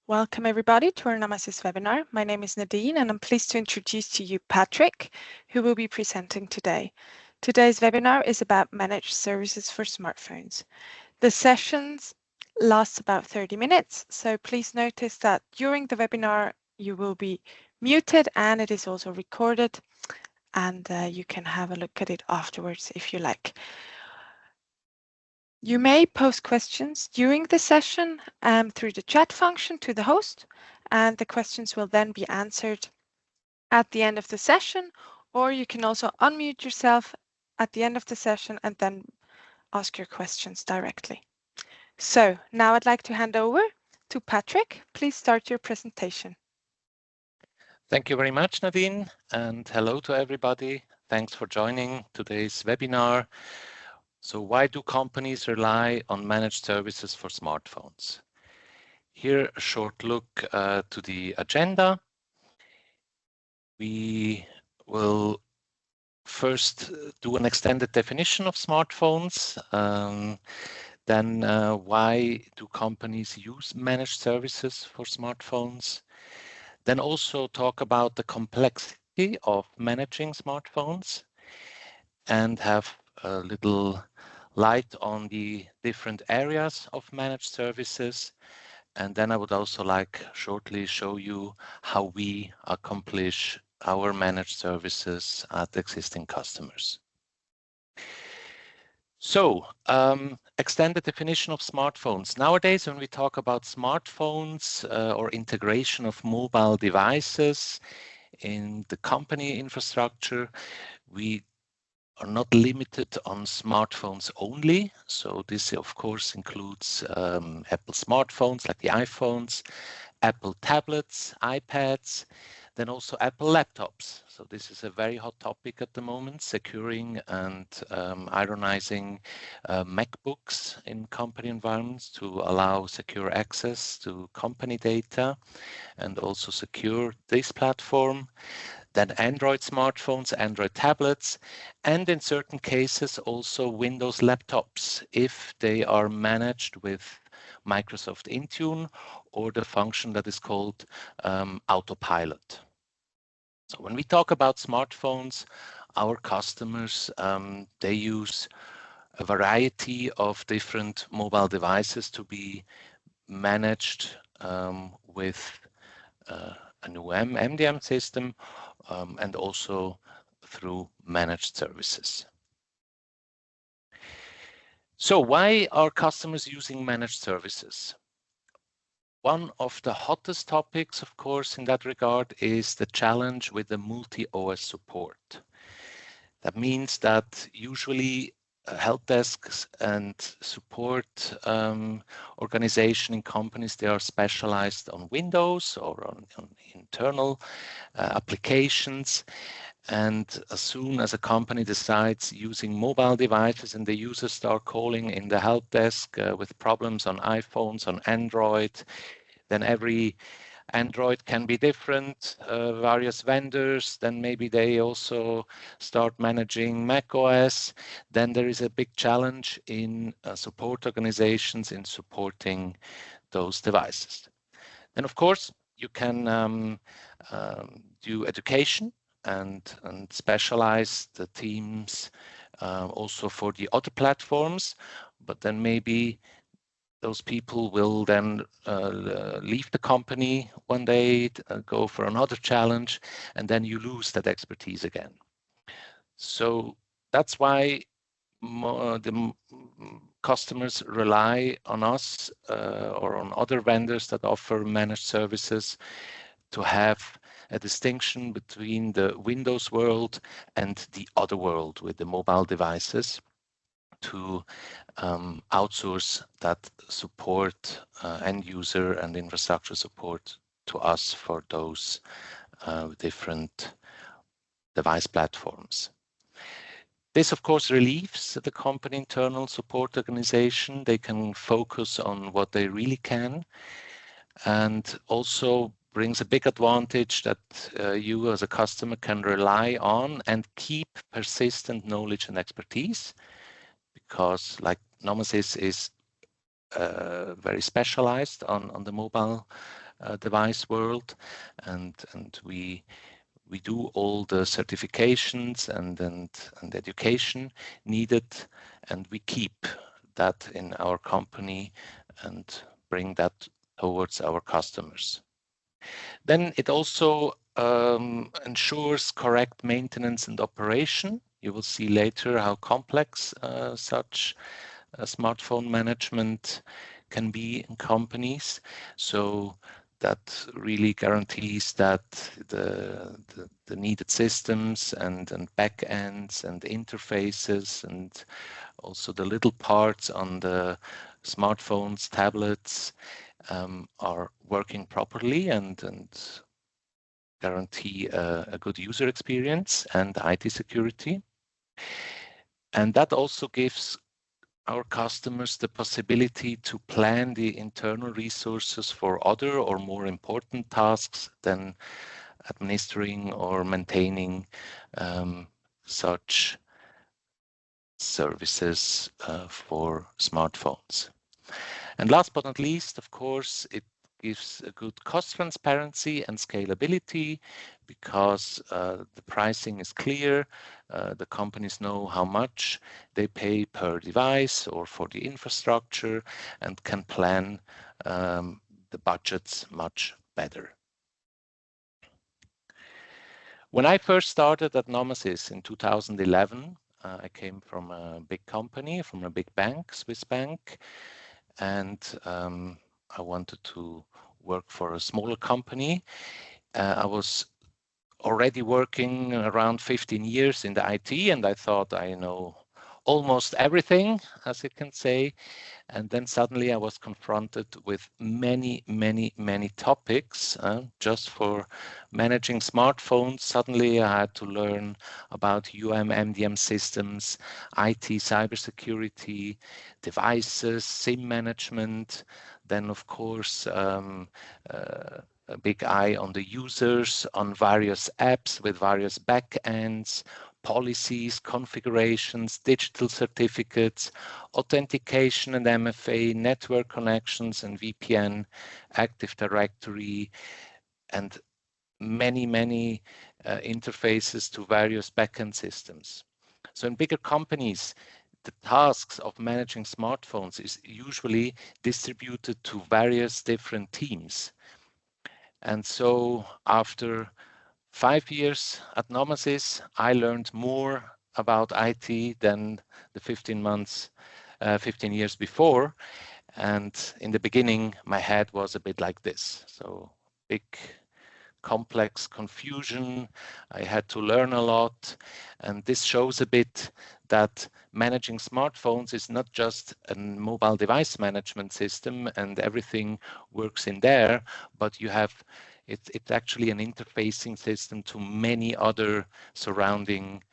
Welcome everybody to our Nomasis webinar. My name is Nadine and I'm pleased to introduce to you Patrick, who will be presenting today. Today's webinar is about managed services for smartphones. The sessions last about 30 minutes, so please notice that during the webinar you will be muted and it is also recorded, and you can have a look at it afterwards if you like. You may post questions during the session through the chat function to the host, and the questions will then be answered at the end of the session, or you can also unmute yourself at the end of the session and then ask your questions directly. So now I'd like to hand over to Patrick. Please start your presentation. Thank you very much, Nadine, and hello to everybody. Thanks for joining today's webinar. So why do companies rely on managed services for smartphones? Here, a short look to the agenda. We will first do an extended definition of smartphones. Then why do companies use managed services for smartphones? Then also talk about the complexity of managing smartphones and have a little light on the different areas of managed services. And then I would also like shortly show you how we accomplish our managed services at existing customers. So, extended definition of smartphones. Nowadays, when we talk about smartphones or integration of mobile devices in the company infrastructure, we are not limited on smartphones only. So this, of course, includes Apple smartphones like the iPhones, Apple tablets, iPads, then also Apple laptops. So this is a very hot topic at the moment, securing and ironizing MacBooks in company environments to allow secure access to company data and also secure this platform. Then Android smartphones, Android tablets, and in certain cases also Windows laptops if they are managed with Microsoft Intune or the function that is called Autopilot. So when we talk about smartphones, our customers, they use a variety of different mobile devices to be managed with a new MDM system and also through managed services. So why are customers using managed services? One of the hottest topics, of course, in that regard is the challenge with the multi-OS support. That means that usually help desks and support organization in companies, they are specialized on Windows or on internal applications. And as soon as a company decides using mobile devices and the users start calling in the help desk with problems on iPhones, on Android, then every Android can be different, various vendors, then maybe they also start managing Mac OS. Then there is a big challenge in support organizations in supporting those devices. Then of course, you can do education and specialize the teams also for the other platforms, but then maybe those people will then leave the company one day, go for another challenge, and then you lose that expertise again. So that's why the customers rely on us or on other vendors that offer managed services to have a distinction between the Windows world and the other world with the mobile devices, to outsource that support, end user and infrastructure support to us for those different device platforms. This, of course, relieves the company internal support organization. They can focus on what they really can, and also brings a big advantage that you as a customer can rely on and keep persistent knowledge and expertise, because like Nomasis is very specialized on the mobile device world, and we do all the certifications and education needed, and we keep that in our company and bring that towards our customers. Then it also ensures correct maintenance and operation. You will see later how complex such smartphone management can be in companies. So that really guarantees that the needed systems and backends and interfaces and also the little parts on the smartphones, tablets are working properly and guarantee a good user experience and IT security. And that also gives our customers the possibility to plan the internal resources for other or more important tasks than administering or maintaining such services for smartphones. And last but not least, of course, it gives a good cost transparency and scalability because the pricing is clear. The companies know how much they pay per device or for the infrastructure and can plan the budgets much better. When I first started at Nomasis in 2011, I came from a big company, from a big bank, Swiss bank, and I wanted to work for a smaller company. I was already working around 15 years in the IT, and I thought I know almost everything, as you can say. And then suddenly I was confronted with many topics just for managing smartphones. Suddenly I had to learn about MDM systems, IT cybersecurity, devices, SIM management. Then, of course, a big eye on the users, on various apps with various backends, policies, configurations, digital certificates, authentication and MFA, network connections and VPN, Active Directory, and many interfaces to various backend systems. So in bigger companies, the tasks of managing smartphones is usually distributed to various different teams. And so after 5 years at Nomasis, I learned more about IT than the 15 years before. And in the beginning, my head was a bit like this. So big, complex confusion. I had to learn a lot. And this shows a bit that managing smartphones is not just a mobile device management system and everything works in there, but you have it's actually an interfacing system to many other surrounding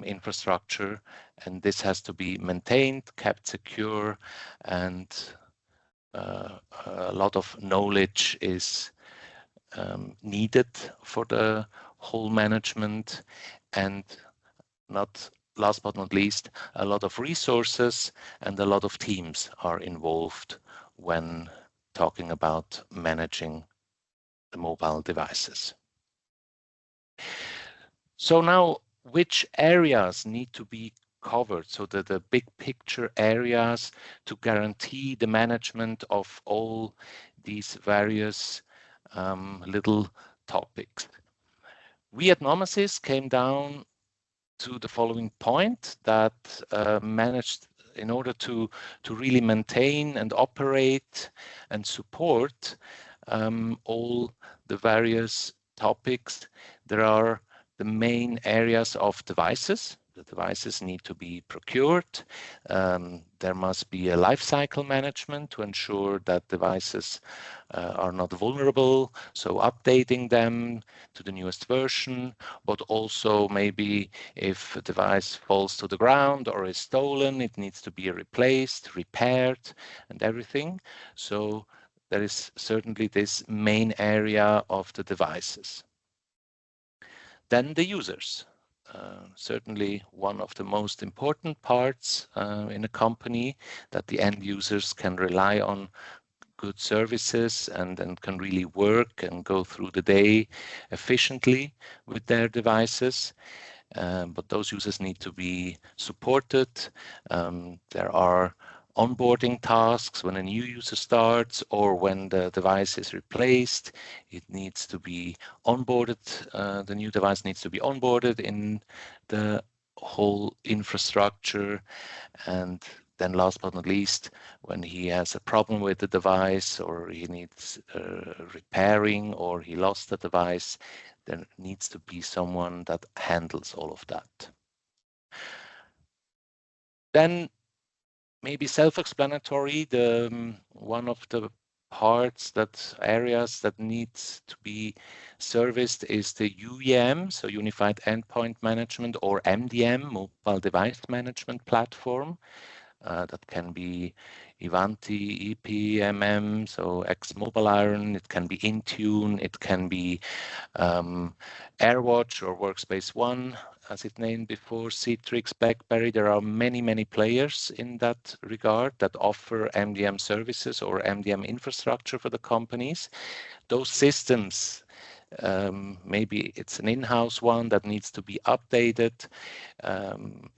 infrastructure, and this has to be maintained, kept secure, and a lot of knowledge is needed for the whole management, and not last but not least, a lot of resources and a lot of teams are involved when talking about managing the mobile devices. So now, which areas need to be covered? So the big picture areas to guarantee the management of all these various little topics. We at Nomasis came down to the following point that managed in order to really maintain and operate and support all the various topics. There are the main areas of devices. The devices need to be procured. There must be a life cycle management to ensure that devices are not vulnerable, so updating them to the newest version, but also maybe if a device falls to the ground or is stolen, it needs to be replaced, repaired, and everything. So there is certainly this main area of the devices. Then the users. Certainly one of the most important parts in a company that the end users can rely on good services and can really work and go through the day efficiently with their devices. But those users need to be supported. There are onboarding tasks when a new user starts or when the device is replaced. It needs to be onboarded. The new device needs to be onboarded in the whole infrastructure. And then last but not least, when he has a problem with the device or he needs repairing or he lost the device, there needs to be someone that handles all of that. Then maybe self-explanatory, one of the areas that needs to be serviced is the UEM, so Unified Endpoint Management, or MDM, Mobile Device Management Platform. That can be Ivanti, EPMM, so ex-Mobile Iron. It can be Intune. It can be AirWatch or Workspace ONE, as it named before, Citrix, BlackBerry. There are many, many players in that regard that offer MDM services or MDM infrastructure for the companies. Those systems, maybe it's an in-house one that needs to be updated.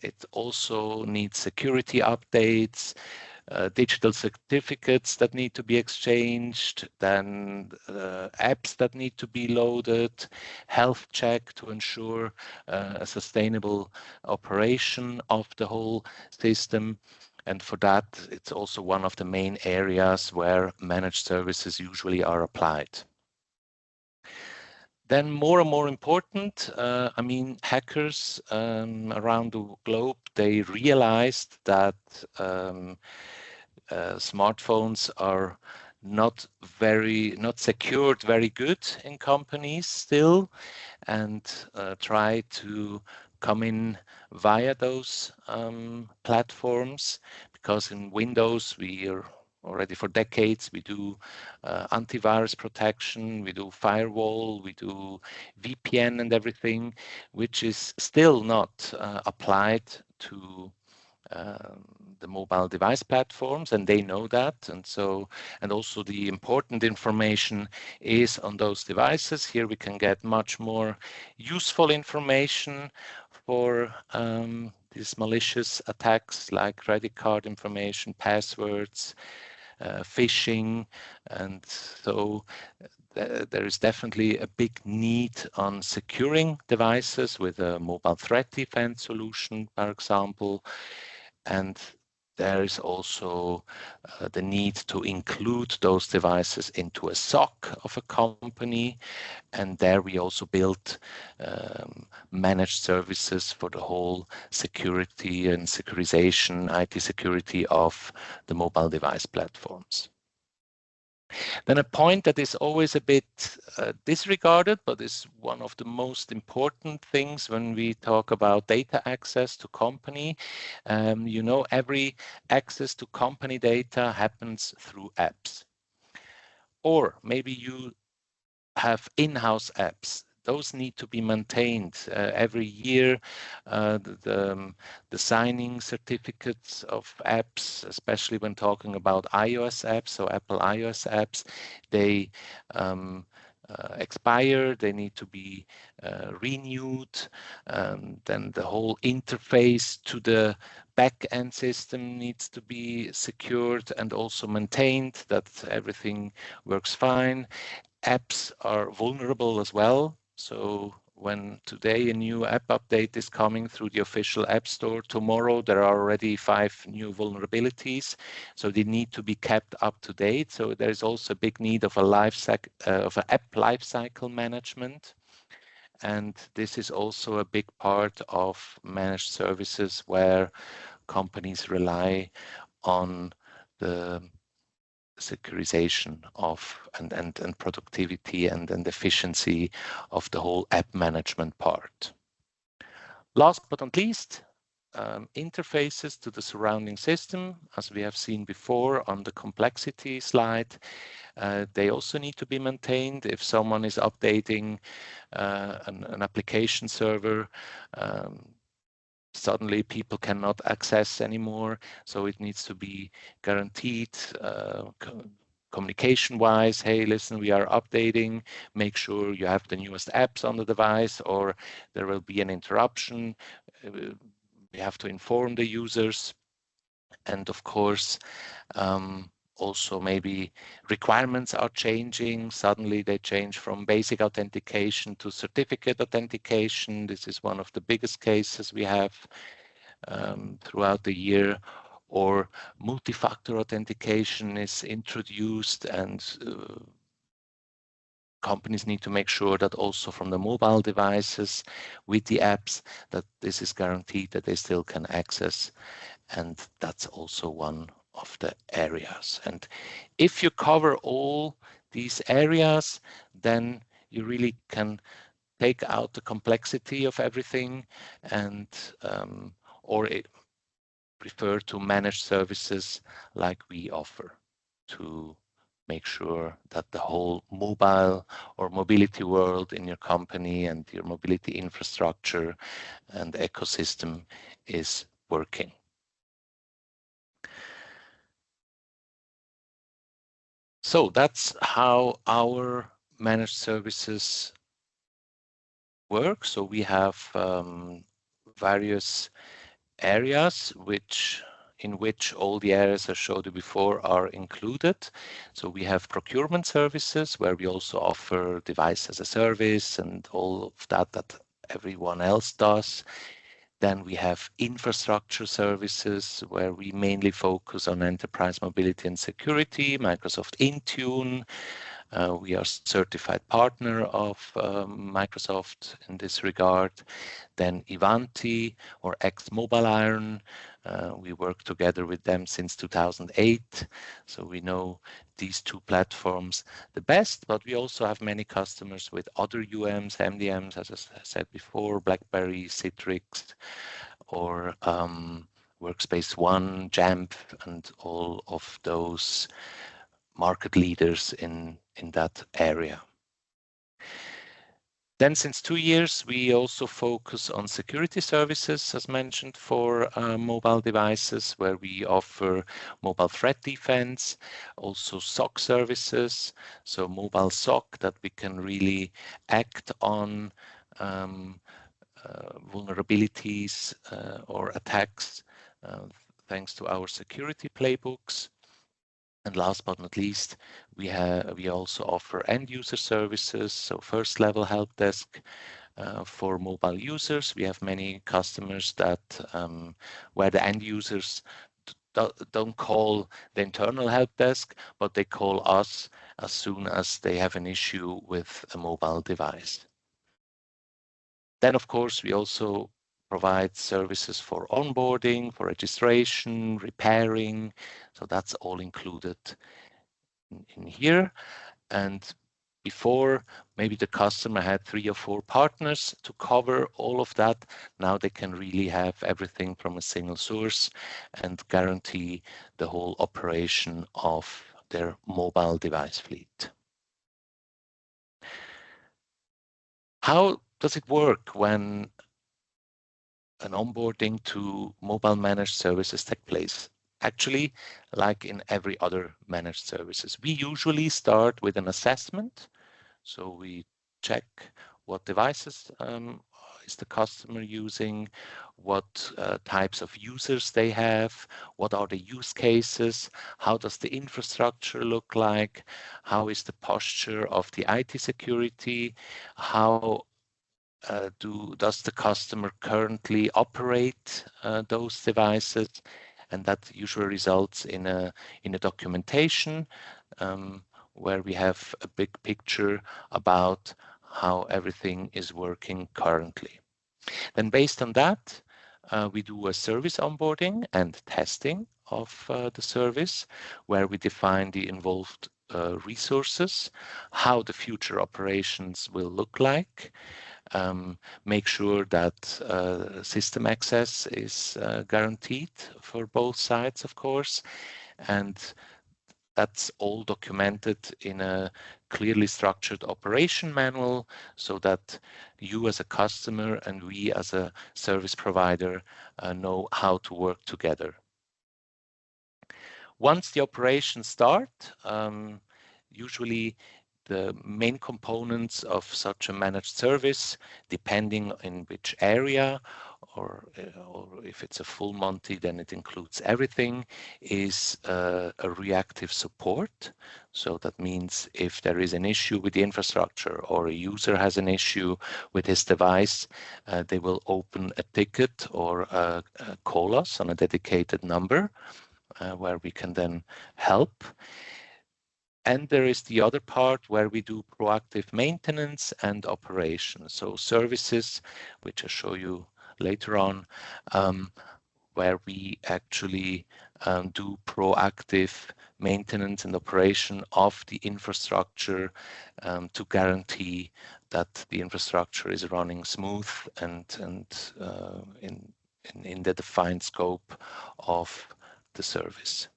It also needs security updates, digital certificates that need to be exchanged, then apps that need to be loaded, health check to ensure a sustainable operation of the whole system. And for that, it's also one of the main areas where managed services usually are applied. Then more and more important, hackers around the globe, they realized that smartphones are not secured very good in companies still, and try to come in via those platforms, because in Windows we are already for decades, we do antivirus protection, we do firewall, we do VPN and everything, which is still not applied to the mobile device platforms, and they know that. And also the important information is on those devices. Here we can get much more useful information for these malicious attacks, like credit card information, passwords, phishing. And so there is definitely a big need on securing devices with a mobile threat defense solution, for example. And there is also the need to include those devices into a SOC of a company. And there we also built managed services for the whole security and securization, IT security of the mobile device platforms. Then a point that is always a bit disregarded, but is one of the most important things when we talk about data access to company. Every access to company data happens through apps. Or maybe you have in-house apps. Those need to be maintained every year. The signing certificates of apps, especially when talking about iOS apps, so Apple iOS apps, they expire, they need to be renewed. Then the whole interface to the back-end system needs to be secured and also maintained, that everything works fine. Apps are vulnerable as well. So when today a new app update is coming through the official App Store, tomorrow there are already 5 new vulnerabilities. So they need to be kept up to date. So there is also a big need of an app lifecycle management. And this is also a big part of managed services where companies rely on the securization of and productivity and efficiency of the whole app management part. Last but not least, interfaces to the surrounding system, as we have seen before on the complexity slide. They also need to be maintained. If someone is updating an application server, suddenly people cannot access anymore. So it needs to be guaranteed communication-wise, hey, listen, we are updating, make sure you have the newest apps on the device, or there will be an interruption. We have to inform the users. And of course, also maybe requirements are changing. Suddenly they change from basic authentication to certificate authentication. This is one of the biggest cases we have throughout the year. Or multi-factor authentication is introduced, and companies need to make sure that also from the mobile devices with the apps that this is guaranteed that they still can access. And that's also one of the areas. And if you cover all these areas, then you really can take out the complexity of everything, and or refer to managed services like we offer to make sure that the whole mobile or mobility world in your company and your mobility infrastructure and ecosystem is working. So that's how our managed services work. So we have various areas in which all the areas I showed you before are included. So we have procurement services, where we also offer device as a service and all of that everyone else does. Then we have infrastructure services, where we mainly focus on enterprise mobility and security, Microsoft Intune. We are certified partner of Microsoft in this regard. Then Ivanti or ex-Mobile Iron, we work together with them since 2008. So we know these two platforms the best, but we also have many customers with other UMs, MDMs, as I said before, BlackBerry, Citrix, or Workspace ONE, Jamf, and all of those market leaders in that area. Then since 2 years, we also focus on security services, as mentioned, for mobile devices, where we offer mobile threat defense, also SOC services, so mobile SOC, that we can really act on vulnerabilities or attacks thanks to our security playbooks. And last but not least, we also offer end user services, so first level help desk for mobile users. We have many customers that where the end users don't call the internal help desk, but they call us as soon as they have an issue with a mobile device. Then, of course, we also provide services for onboarding, for registration, repairing. So that's all included in here. And before, maybe the customer had 3 or 4 partners to cover all of that. Now they can really have everything from a single source and guarantee the whole operation of their mobile device fleet. How does it work when an onboarding to mobile managed services take place? Actually, like in every other managed services, we usually start with an assessment. So we check what devices is the customer using, what types of users they have, what are the use cases, how does the infrastructure look like, how is the posture of the IT security, how does the customer currently operate those devices, and that usually results in a documentation where we have a big picture about how everything is working currently. Then based on that, we do a service onboarding and testing of the service, where we define the involved resources, how the future operations will look like, make sure that system access is guaranteed for both sides, of course, and that's all documented in a clearly structured operation manual, so that you as a customer and we as a service provider know how to work together. Once the operations start, usually the main components of such a managed service, depending in which area, or if it's a full Monty, then it includes everything, is a reactive support. So that means if there is an issue with the infrastructure or a user has an issue with his device, they will open a ticket or call us on a dedicated number where we can then help. And there is the other part where we do proactive maintenance and operation. So services, which I'll show you later on, where we actually do proactive maintenance and operation of the infrastructure to guarantee that the infrastructure is running smooth and in the defined scope of the service.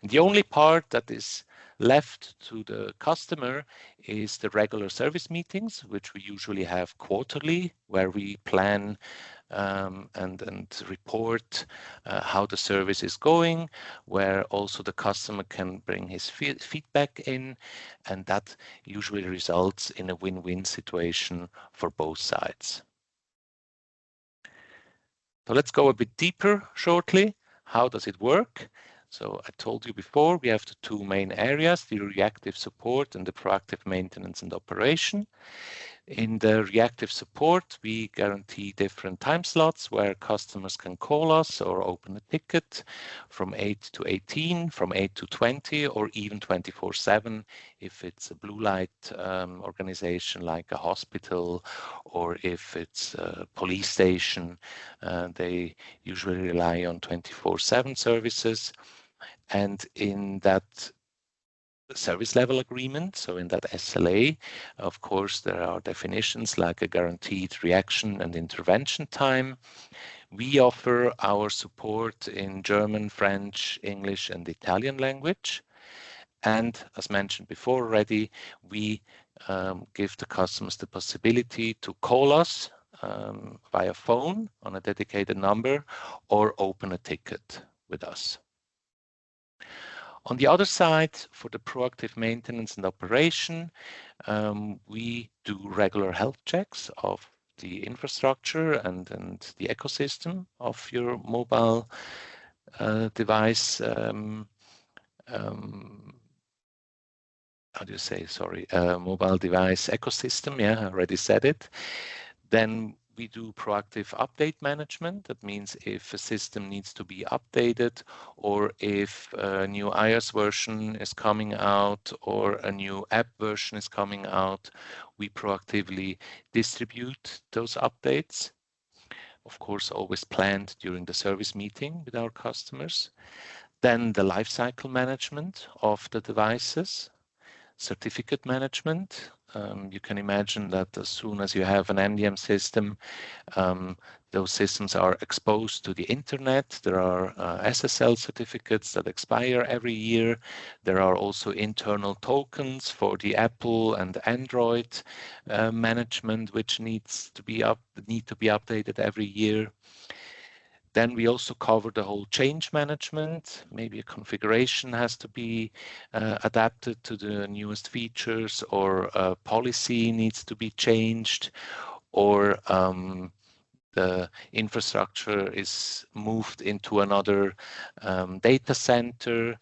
And the only part that is left to the customer is the regular service meetings, which we usually have quarterly, where we plan and report how the service is going, where also the customer can bring his feedback in, and that usually results in a win-win situation for both sides. So let's go a bit deeper shortly. How does it work? So I told you before, we have the two main areas, the reactive support and the proactive maintenance and operation. In the reactive support, we guarantee different time slots where customers can call us or open a ticket from 8 to 18, from 8 to 20, or even 24/7 if it's a blue light organization like a hospital, or if it's a police station. They usually rely on 24/7 services. And in that service level agreement, so in that SLA, of course, there are definitions like a guaranteed reaction and intervention time. We offer our support in German, French, English, and Italian language. And as mentioned before already, we give the customers the possibility to call us via phone on a dedicated number or open a ticket with us. On the other side, for the proactive maintenance and operation, we do regular health checks of the infrastructure and the ecosystem of your mobile device. How do you say? Sorry, mobile device ecosystem. Yeah, I already said it. Then we do proactive update management. That means if a system needs to be updated, or if a new iOS version is coming out, or a new app version is coming out, we proactively distribute those updates. Of course, always planned during the service meeting with our customers. Then the lifecycle management of the devices. Certificate management. You can imagine that as soon as you have an NDM system, those systems are exposed to the internet. There are SSL certificates that expire every year. There are also internal tokens for the Apple and Android management, which need to be updated every year. Then we also cover the whole change management. Maybe a configuration has to be adapted to the newest features, or a policy needs to be changed, or the infrastructure is moved into another data center.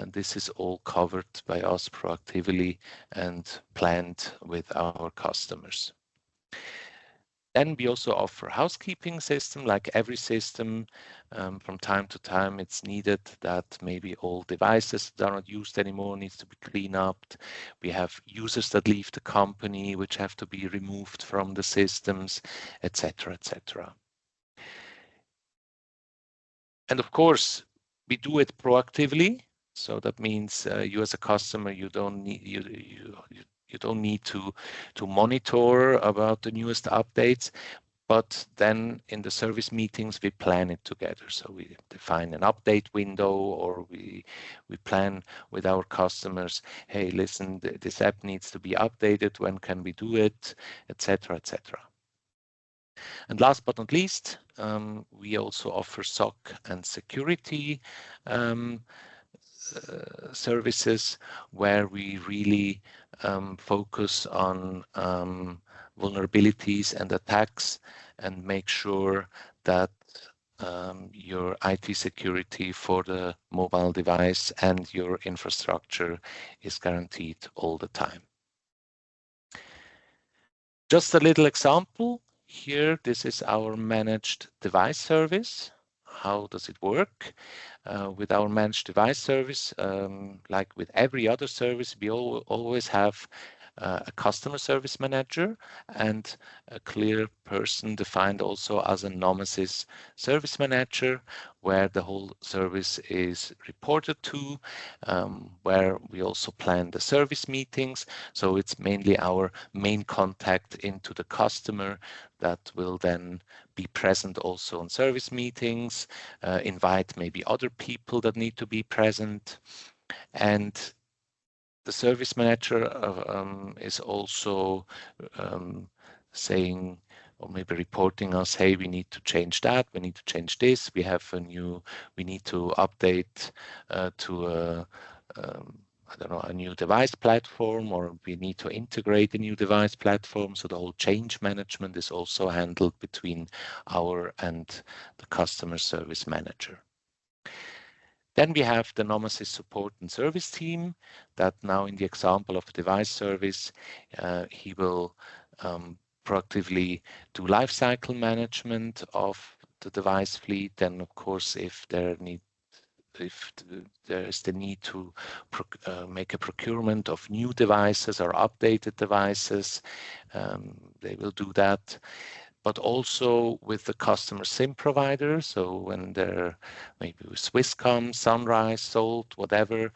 This is all covered by us proactively and planned with our customers. Then we also offer housekeeping system. Like every system, from time to time, it's needed that maybe all devices that are not used anymore needs to be cleaned up. We have users that leave the company, which have to be removed from the systems, etc., etc. And of course, we do it proactively. So that means you as a customer, you don't need you don't need to monitor about the newest updates, but then in the service meetings, we plan it together. So we define an update window, or we plan with our customers, hey, listen, this app needs to be updated. When can we do it, etc., etc. And last but not least, we also offer SOC and security services where we really focus on vulnerabilities and attacks and make sure that your IT security for the mobile device and your infrastructure is guaranteed all the time. Just a little example here. This is our managed device service. How does it work? With our managed device service, like with every other service, we always have a customer service manager and a clear person defined also as a Nomasis service manager, where the whole service is reported to, where we also plan the service meetings. So it's mainly our main contact into the customer that will then be present also on service meetings, invite maybe other people that need to be present. And the service manager is also saying or maybe reporting us, hey, we need to change that, we need to change this, we need to update to I don't know, a new device platform, or we need to integrate a new device platform. So the whole change management is also handled between our and the customer service manager. Then we have the Nomasis support and service team that now in the example of device service, he will proactively do lifecycle management of the device fleet. And of course, if there is the need to make a procurement of new devices or updated devices, they will do that. But also with the customer SIM provider. So when they're maybe with Swisscom, Sunrise, Salt, whatever,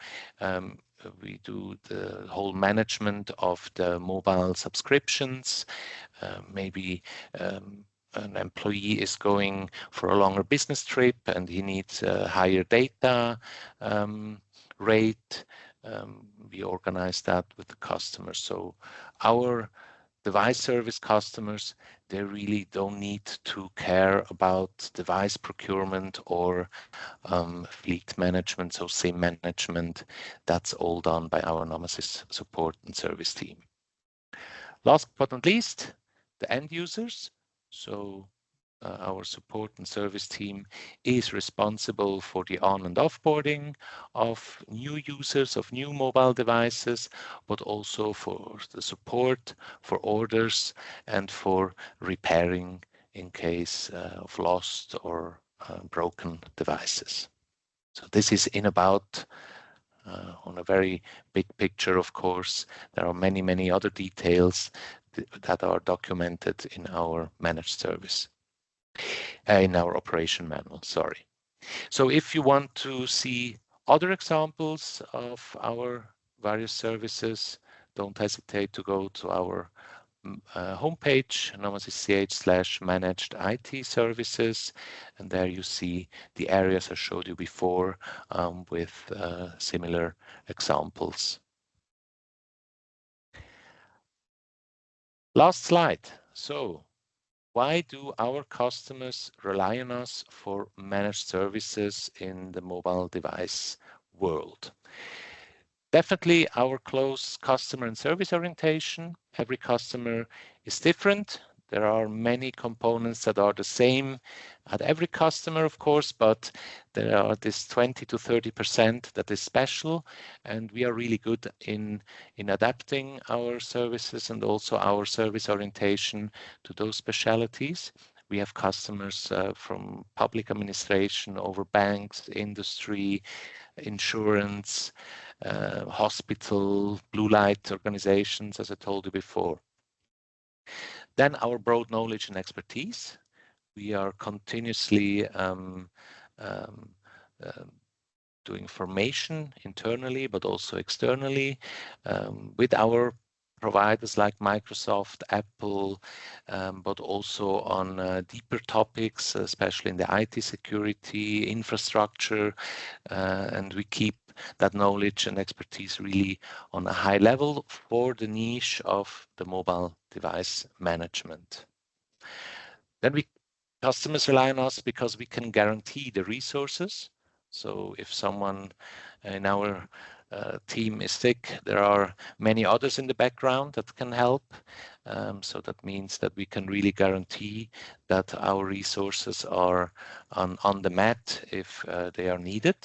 we do the whole management of the mobile subscriptions. Maybe an employee is going for a longer business trip and he needs a higher data rate. We organize that with the customer. So our device service customers, they really don't need to care about device procurement or fleet management, so SIM management. That's all done by our Nomasis support and service team. Last but not least, the end users. So our support and service team is responsible for the on and offboarding of new users of new mobile devices, but also for the support, for orders, and for repairing in case of lost or broken devices. So this is in about on a very big picture, of course. There are many, many other details that are documented in our managed service. In our operation manual, sorry. So if you want to see other examples of our various services, don't hesitate to go to our homepage, nomasis.ch/managed IT services, and there you see the areas I showed you before with similar examples. Last slide. So why do our customers rely on us for managed services in the mobile device world? Definitely our close customer and service orientation. Every customer is different. There are many components that are the same at every customer, of course, but there are this 20 to 30% that is special, and we are really good in adapting our services and also our service orientation to those specialities. We have customers from public administration over banks, industry, insurance, hospital, blue light organizations, as I told you before. Then our broad knowledge and expertise. We are continuously doing formation internally, but also externally with our providers like Microsoft, Apple, but also on deeper topics, especially in the IT security, infrastructure, and we keep that knowledge and expertise really on a high level for the niche of the mobile device management. Then customers rely on us because we can guarantee the resources. So if someone in our team is sick, there are many others in the background that can help. So that means that we can really guarantee that our resources are on the mat if they are needed.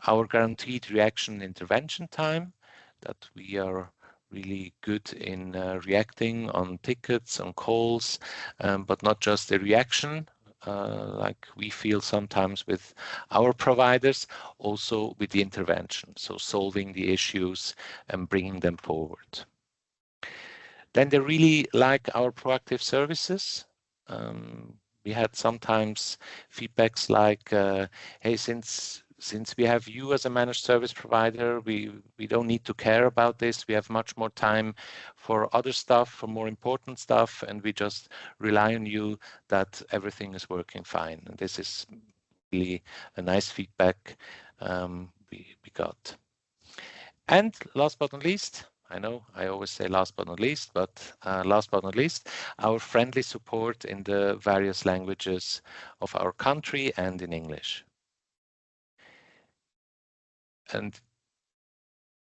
Our guaranteed reaction intervention time, that we are really good in reacting on tickets, on calls, but not just the reaction, like we feel sometimes with our providers, also with the intervention, so solving the issues and bringing them forward. Then they really like our proactive services. We had sometimes feedbacks like, hey, since we have you as a managed service provider, we don't need to care about this. We have much more time for other stuff, for more important stuff, and we just rely on you that everything is working fine. And this is really a nice feedback we got. And last but not least, I know I always say last but not least, but last but not least, our friendly support in the various languages of our country and in English. And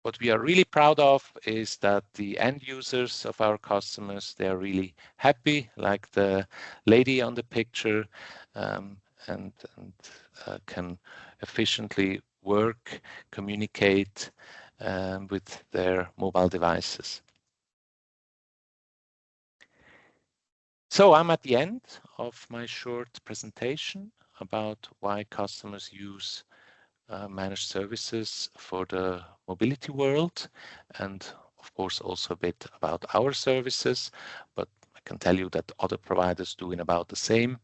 what we are really proud of is that the end users of our customers, they are really happy, like the lady on the picture, and can efficiently work, communicate with their mobile devices. So I'm at the end of my short presentation about why customers use managed services for the mobility world, and of course also a bit about our services, but I can tell you that other providers do in about the same.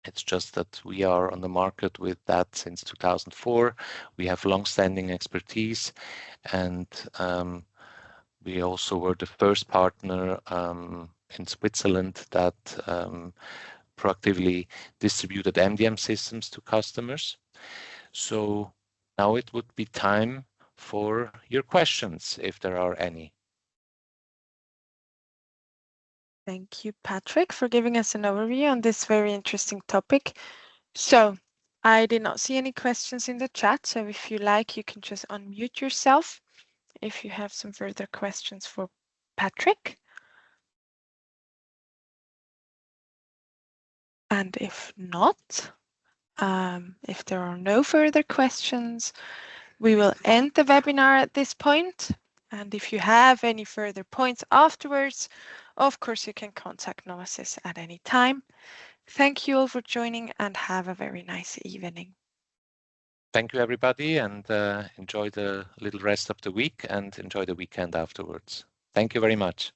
It's just that we are on the market with that since 2004. We have long-standing expertise, and we also were the first partner in Switzerland that proactively distributed MDM systems to customers. So now it would be time for your questions, if there are any. Thank you, Patrick, for giving us an overview on this very interesting topic. So I did not see any questions in the chat, so if you like, you can just unmute yourself if you have some further questions for Patrick. And if not, if there are no further questions, we will end the webinar at this point. And if you have any further points afterwards, of course, you can contact Nomasis at any time. Thank you all for joining and have a very nice evening. Thank you, everybody, and enjoy the little rest of the week and enjoy the weekend afterwards. Thank you very much.